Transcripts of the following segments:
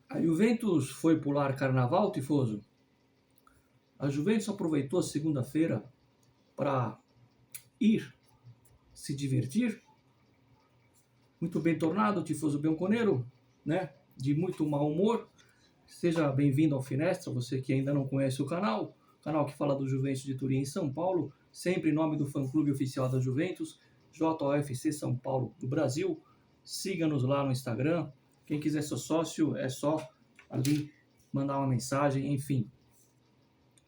A Juventus foi pular carnaval, Tifoso? A Juventus aproveitou a segunda-feira para ir se divertir? Muito bem tornado, Tifoso Bianconeiro, né? De muito mau humor. Seja bem-vindo ao Finestra, você que ainda não conhece o canal que fala do Juventus de Turim em São Paulo, sempre em nome do fã-clube oficial da Juventus, JOFC São Paulo do Brasil. Siga-nos lá no Instagram. Quem quiser ser sócio, é só ali mandar uma mensagem, enfim.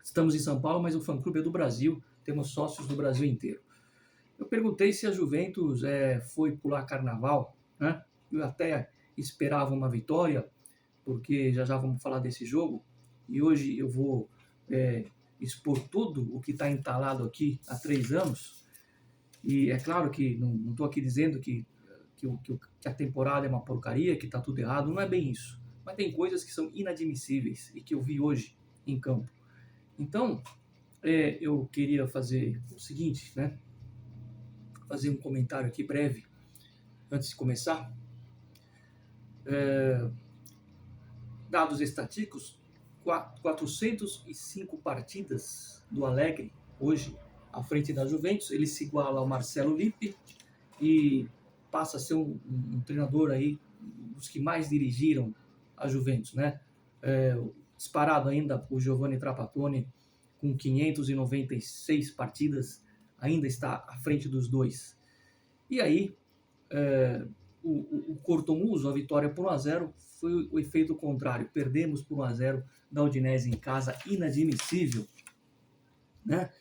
Estamos em São Paulo, mas o fã-clube é do Brasil, temos sócios do Brasil inteiro. Eu perguntei se a Juventus foi pular carnaval, né? Eu até esperava uma vitória, porque já vamos falar desse jogo, e hoje eu vou expor tudo o que está entalado aqui há 3 anos, e é claro que não estou aqui dizendo que a temporada é uma porcaria, que está tudo errado, não é bem isso, mas tem coisas que são inadmissíveis e que eu vi hoje em campo. Então, eu queria fazer o seguinte, né? Fazer um comentário aqui breve, antes de começar. Dados estatísticos, 405 partidas do Alegre, hoje, à frente da Juventus. Ele se iguala ao Marcelo Lippi e passa a ser um treinador aí, dos que mais dirigiram a Juventus, né? Disparado ainda o Giovanni Trapattoni, com 596 partidas, ainda está à frente dos dois. E aí, o cortomuso, a vitória por 1-0, foi o efeito contrário. Perdemos por 1-0 da Udinese em casa, inadmissível, né?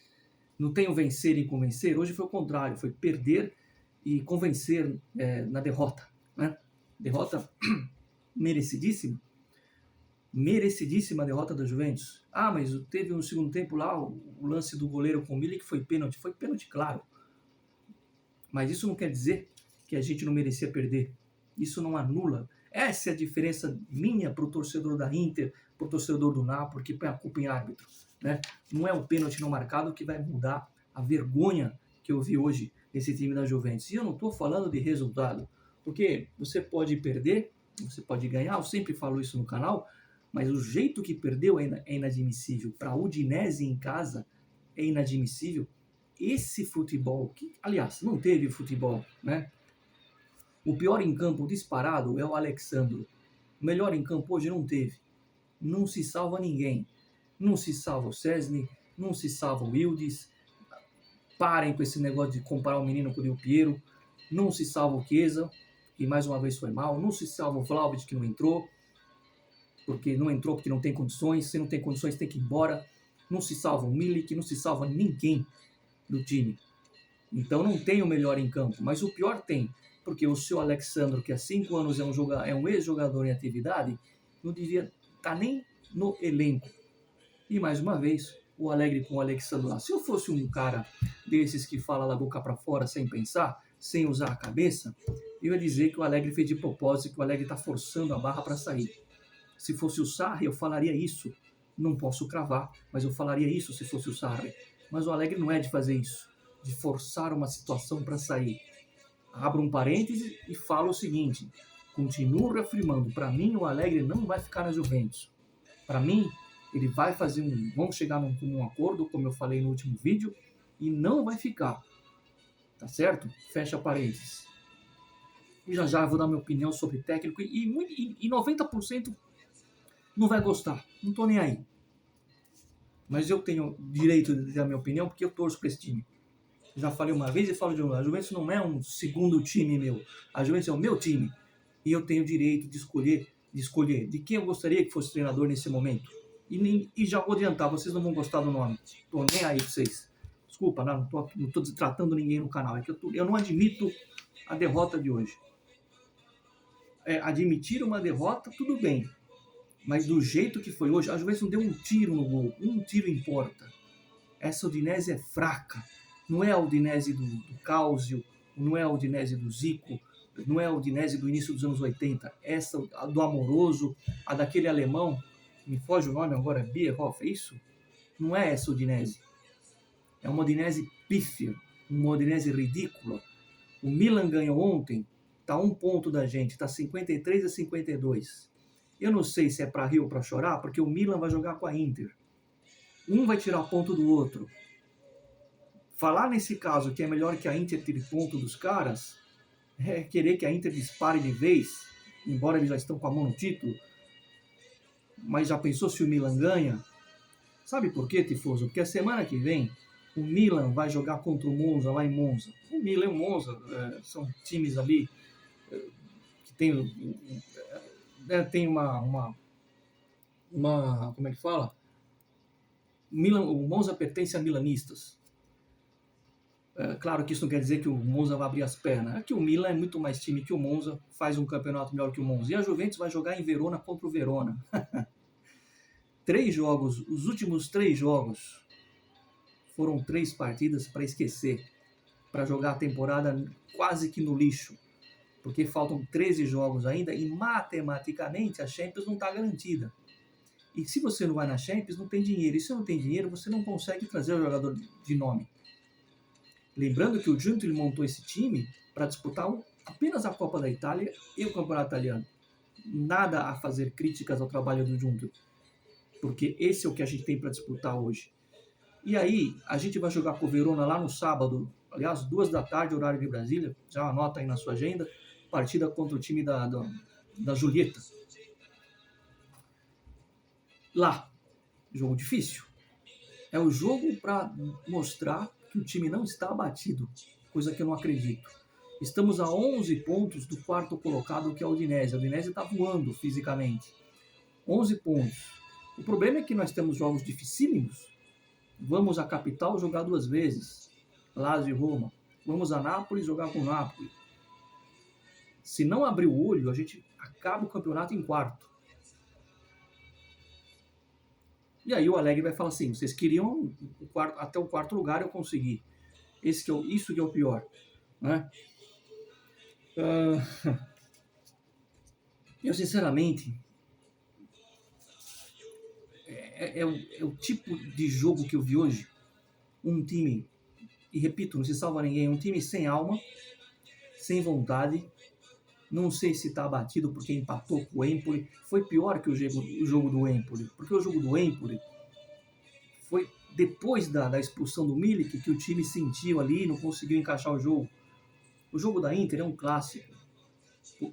Não tem o vencer e convencer, hoje foi o contrário, foi perder e convencer na derrota, né? Derrota merecidíssima a derrota da Juventus. Mas teve no segundo tempo lá o lance do goleiro com o Milik, que foi pênalti claro. Mas isso não quer dizer que a gente não merecia perder. Isso não anula. Essa é a diferença minha para o torcedor da Inter, para o torcedor do Napoli, que põe a culpa em árbitro, né? Não é o pênalti não marcado que vai mudar a vergonha que eu vi hoje nesse time da Juventus. E eu não estou falando de resultado, porque você pode perder, você pode ganhar, eu sempre falo isso no canal, mas o jeito que perdeu é inadmissível. Para a Udinese em casa é inadmissível. Esse futebol, que aliás não teve futebol, né? O pior em campo disparado é o Alex Sandro. O melhor em campo hoje não teve. Não se salva ninguém. Não se salva o Szczęsny, não se salva o Yildiz. Parem com esse negócio de comparar o menino com o Del Piero. Não se salva o Chiesa, que mais uma vez foi mal. Não se salva o Vlahovic, que não entrou porque não tem condições. Se não tem condições, tem que ir embora. Não se salva o Milik, não se salva ninguém do time. Então não tem o melhor em campo, mas o pior tem, porque o seu Alex Sandro, que há 5 anos é um ex-jogador em atividade, não devia estar nem no elenco. E mais uma vez, o Alegre com o Alex Sandro lá. Se eu fosse um cara desses que fala da boca para fora sem pensar, sem usar a cabeça, eu ia dizer que o Alegre fez de propósito, que o Alegre está forçando a barra para sair. Se fosse o Sarri, eu falaria isso. Não posso cravar, mas eu falaria isso se fosse o Sarri. Mas o Alegre não é de fazer isso, de forçar uma situação para sair. Abro um parêntese e falo o seguinte: continuo reafirmando, para mim o Alegre não vai ficar na Juventus. Para mim, ele vai fazer vamos chegar num acordo, como eu falei no último vídeo, e não vai ficar. Tá certo? Fecha parênteses. E já vou dar minha opinião sobre técnico, e 90% não vai gostar, não tô nem aí. Mas eu tenho direito de dar minha opinião porque eu torço para esse time. Já falei uma vez e falo de novo, a Juventus não é um segundo time meu, a Juventus é o meu time. E eu tenho o direito de escolher de quem eu gostaria que fosse treinador nesse momento. E já vou adiantar, vocês não vão gostar do nome, tô nem aí pra vocês. Desculpa, não tô tratando ninguém no canal, é que eu não admito a derrota de hoje. Admitir uma derrota, tudo bem. Mas do jeito que foi hoje, a Juventus não deu um tiro no gol. Um tiro importa. Essa Udinese é fraca. Não é a Udinese do Cáusio, não é a Udinese do Zico, não é a Udinese do início dos anos 80. Essa do Amoroso, a daquele alemão, me foge o nome agora, Bierhoff, é isso? Não é essa Udinese. É uma Udinese pífia, uma Udinese ridícula. O Milan ganhou ontem, está 1 ponto da gente, está 53-52. Eu não sei se é para rir ou para chorar, porque o Milan vai jogar com a Inter. Um vai tirar ponto do outro. Falar nesse caso que é melhor que a Inter tire ponto dos caras é querer que a Inter dispare de vez, embora eles já estão com a mão no título. Mas já pensou se o Milan ganha? Sabe por quê, Tifoso? Porque a semana que vem o Milan vai jogar contra o Monza lá em Monza. O Milan e o Monza são times ali que tem uma como é que fala? O Monza pertence a milanistas. Claro que isso não quer dizer que o Monza vai abrir as pernas. É que o Milan é muito mais time que o Monza, faz um campeonato melhor que o Monza. E a Juventus vai jogar em Verona contra o Verona. 3 jogos, os últimos 3 jogos foram 3 partidas para esquecer, para jogar a temporada quase que no lixo, porque faltam 13 jogos ainda e matematicamente a Champions não está garantida. E se você não vai na Champions, não tem dinheiro. E se não tem dinheiro, você não consegue trazer o jogador de nome. Lembrando que o Giunto ele montou esse time para disputar apenas a Copa da Itália e o Campeonato Italiano. Nada a fazer críticas ao trabalho do Giunto, porque esse é o que a gente tem para disputar hoje. E aí, a gente vai jogar com o Verona lá no sábado, aliás, 2 da tarde, horário de Brasília, já anota aí na sua agenda, partida contra o time da Julieta. Lá, jogo difícil. É o jogo para mostrar que o time não está abatido, coisa que eu não acredito. Estamos a 11 pontos do 4º colocado, que é o Udinese. O Udinese está voando fisicamente. 11 pontos. O problema é que nós temos jogos dificílimos. Vamos à capital jogar 2 vezes, Lazio e Roma. Vamos a Nápoles jogar com o Nápoles. Se não abrir o olho, a gente acaba o campeonato em 4º. E aí o Allegri vai falar assim, vocês queriam até o 4º lugar, eu consegui. Isso que é o pior. Né? Eu sinceramente, é o tipo de jogo que eu vi hoje. Um time, e repito, não se salva ninguém, um time sem alma, sem vontade. Não sei se está abatido porque empatou com o Empoli. Foi pior que o jogo do Empoli. Porque o jogo do Empoli foi depois da expulsão do Milik que o time sentiu ali e não conseguiu encaixar o jogo. O jogo da Inter é um clássico.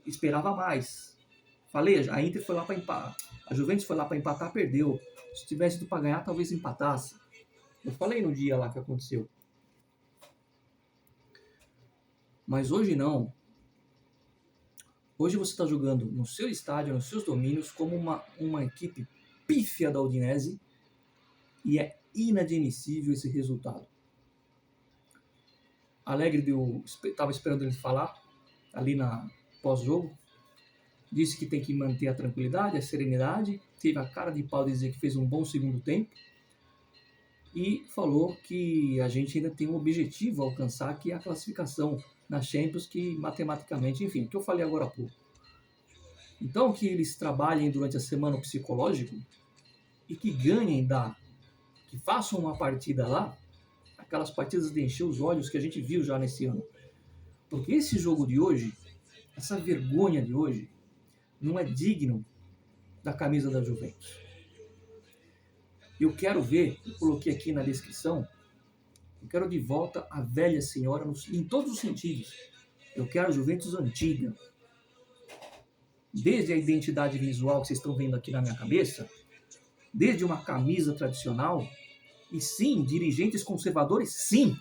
Esperava mais. Falei, a Inter foi lá para empatar. A Juventus foi lá para empatar, perdeu. Se tivesse ido para ganhar, talvez empatasse. Eu falei no dia lá que aconteceu. Mas hoje não. Hoje você está jogando no seu estádio, nos seus domínios, como uma equipe pífia da Udinese, e é inadmissível esse resultado. Allegri estava esperando ele falar ali na pós-jogo, disse que tem que manter a tranquilidade, a serenidade, teve a cara de pau de dizer que fez um bom segundo tempo e falou que a gente ainda tem um objetivo a alcançar, que é a classificação na Champions, que matematicamente, enfim, o que eu falei agora há pouco. Então, que eles trabalhem durante a semana o psicológico e que ganhem que façam uma partida lá, aquelas partidas de encher os olhos que a gente viu já nesse ano. Porque esse jogo de hoje, essa vergonha de hoje, não é digno da camisa da Juventus. Eu quero ver, eu coloquei aqui na descrição, eu quero de volta a velha senhora em todos os sentidos. Eu quero a Juventus antiga. Desde a identidade visual que vocês estão vendo aqui na minha cabeça, desde uma camisa tradicional, e sim, dirigentes conservadores, sim.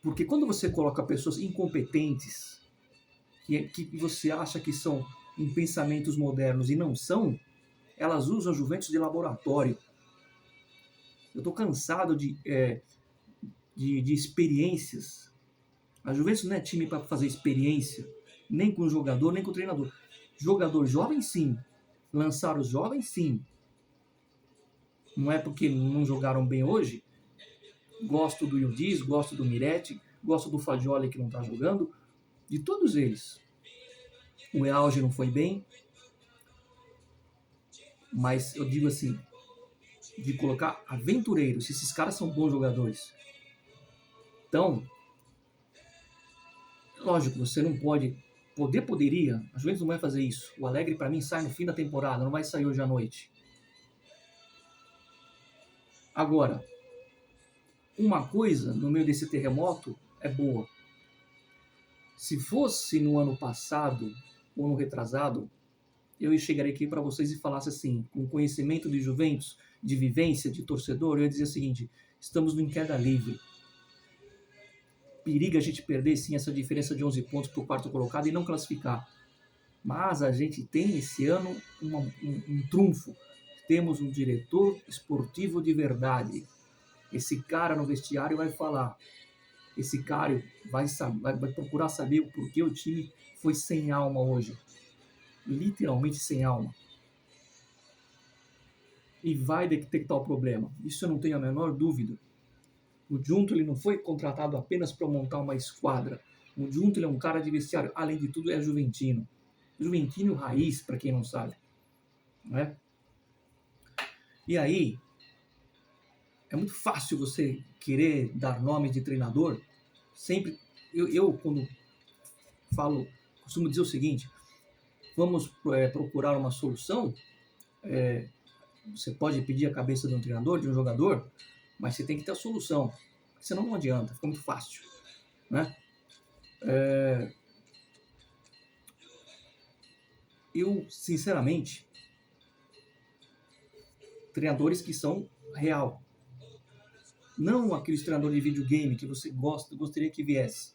Porque quando você coloca pessoas incompetentes, que você acha que são em pensamentos modernos e não são, elas usam a Juventus de laboratório. Eu estou cansado de experiências. A Juventus não é time para fazer experiência, nem com o jogador, nem com o treinador. Jogador jovem, sim. Lançar os jovens, sim. Não é porque não jogaram bem hoje. Gosto do Yildiz, gosto do Miretti, gosto do Fagioli que não está jogando. De todos eles. O Ealge não foi bem. Mas eu digo assim, de colocar aventureiros, se esses caras são bons jogadores. Então, lógico, você não pode Poderia. A Juventus não vai fazer isso. O Allegri, para mim, sai no fim da temporada, não vai sair hoje à noite. Agora, uma coisa no meio desse terremoto é boa. Se fosse no ano passado, ou no retrasado, eu chegaria aqui para vocês e falasse assim, com conhecimento de Juventus, de vivência, de torcedor, eu ia dizer o seguinte: estamos em queda livre. Periga a gente perder, sim, essa diferença de 11 pontos para o quarto colocado e não classificar. Mas a gente tem esse ano um trunfo. Temos um diretor esportivo de verdade. Esse cara no vestiário vai falar. Esse cara vai procurar saber o porquê o time foi sem alma hoje. Literalmente sem alma. E vai detectar o problema. Isso eu não tenho a menor dúvida. O Junto ele não foi contratado apenas para montar uma esquadra. O Junto ele é um cara de vestiário. Além de tudo, é juventino. Juventino raiz, para quem não sabe. Né? E aí, é muito fácil você querer dar nome de treinador. Sempre, eu quando falo, costumo dizer o seguinte: vamos procurar uma solução. Você pode pedir a cabeça de um treinador, de um jogador, mas você tem que ter a solução. Senão não adianta, fica muito fácil. Né? Eu, sinceramente, treinadores que são real. Não aqueles treinadores de videogame que você gostaria que viesse.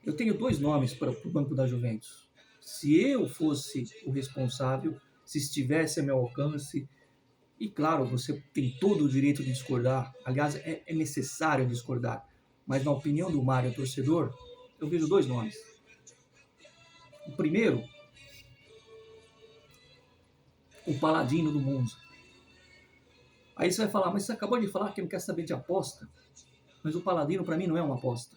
Eu tenho 2 nomes para o banco da Juventus. Se eu fosse o responsável, se estivesse a meu alcance, e claro, você tem todo o direito de discordar, aliás, é necessário discordar, mas na opinião do Mário, torcedor, eu vejo 2 nomes. O primeiro, o Paladino do Monza. Aí você vai falar, mas você acabou de falar que não quer saber de aposta, mas o Paladino para mim não é uma aposta.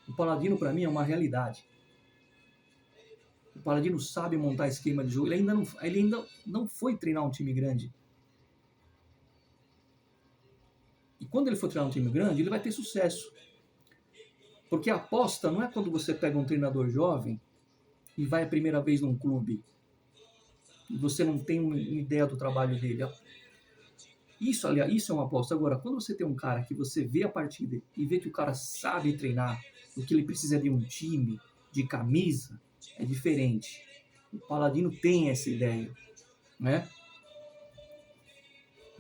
O Paladino para mim é uma realidade. O Paladino sabe montar esquema de jogo. Ele ainda não foi treinar um time grande. E quando ele for treinar um time grande, ele vai ter sucesso. Porque a aposta não é quando você pega um treinador jovem e vai a primeira vez num clube e você não tem uma ideia do trabalho dele. Isso, aliás, isso é uma aposta. Agora, quando você tem um cara que você vê a partida e vê que o cara sabe treinar, o que ele precisa de um time, de camisa, é diferente. O Paladino tem essa ideia, né?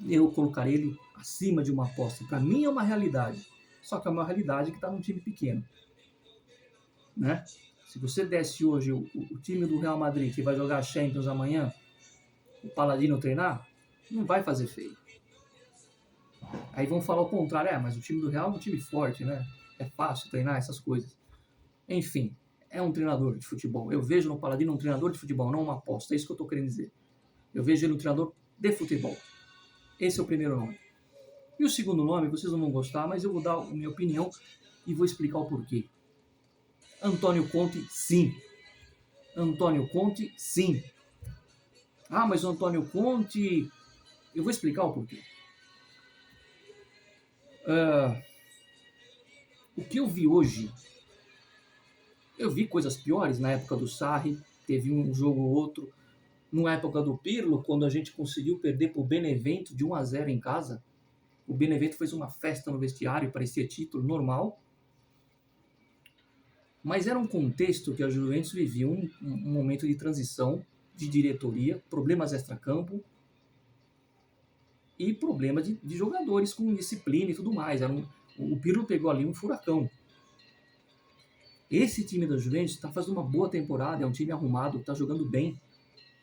Eu colocaria ele acima de uma aposta. Para mim é uma realidade, só que é uma realidade que está num time pequeno, né? Se você desse hoje o time do Real Madrid que vai jogar Champions amanhã, o Paladino treinar, não vai fazer feio. Aí vão falar o contrário, mas o time do Real é um time forte, né? É fácil treinar essas coisas. Enfim, é um treinador de futebol. Eu vejo no Paladino um treinador de futebol, não uma aposta. É isso que eu estou querendo dizer. Eu vejo ele um treinador de futebol. Esse é o primeiro nome. E o segundo nome, vocês não vão gostar, mas eu vou dar a minha opinião e vou explicar o porquê. Antônio Conte, sim. Antônio Conte, sim. Ah, mas o Antônio Conte... Eu vou explicar o porquê. O que eu vi hoje... Eu vi coisas piores na época do Sarri, teve um jogo ou outro. Na época do Pirlo, quando a gente conseguiu perder para o Benevento de 1-0 em casa, o Benevento fez uma festa no vestiário, parecia título normal. Mas era um contexto que a Juventus vivia um momento de transição de diretoria, problemas extracampo e problema de jogadores com disciplina e tudo mais. O Pirlo pegou ali um furacão. Esse time da Juventus está fazendo uma boa temporada, é um time arrumado, está jogando bem.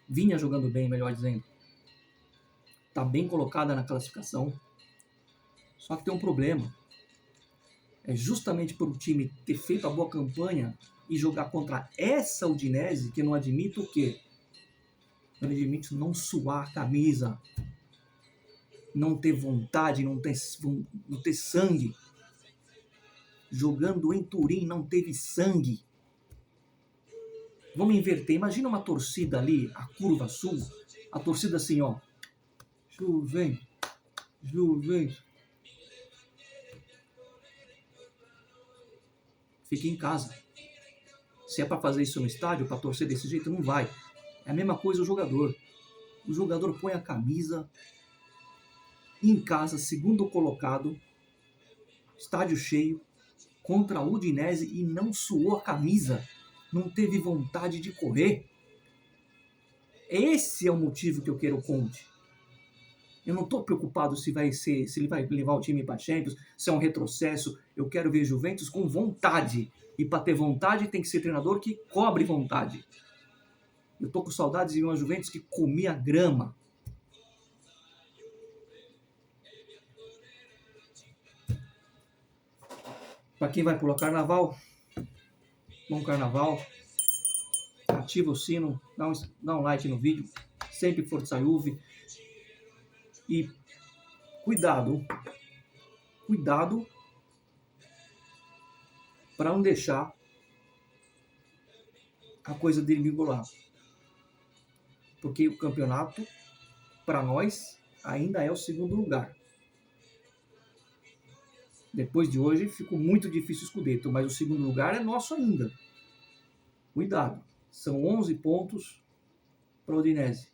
Vinha jogando bem, melhor dizendo. Está bem colocada na classificação. Só que tem um problema. É justamente por o time ter feito a boa campanha e jogar contra essa Udinese que não admite o quê? Não admite não suar a camisa, não ter vontade, não ter sangue. Jogando em Turim não teve sangue. Vamos inverter. Imagina uma torcida ali, a curva sul, a torcida assim, ó. Juventus, Juventus. Fique em casa. Se é para fazer isso no estádio, para torcer desse jeito, não vai. É a mesma coisa o jogador. O jogador põe a camisa em casa, segundo colocado, estádio cheio, contra a Udinese e não suou a camisa. Não teve vontade de correr. Esse é o motivo que eu quero o Conte. Eu não estou preocupado se ele vai levar o time para Champions, se é um retrocesso. Eu quero ver Juventus com vontade. E para ter vontade tem que ser treinador que cobre vontade. Eu estou com saudades de uma Juventus que comia grama. Para quem vai pular carnaval, bom carnaval. Ativa o sino, dá um like no vídeo. Sempre Forza Juve. E cuidado para não deixar a coisa degringolar. Porque o campeonato, para nós, ainda é o segundo lugar. Depois de hoje, ficou muito difícil o Scudetto, mas o segundo lugar é nosso ainda. Cuidado, são 11 pontos para o Udinese.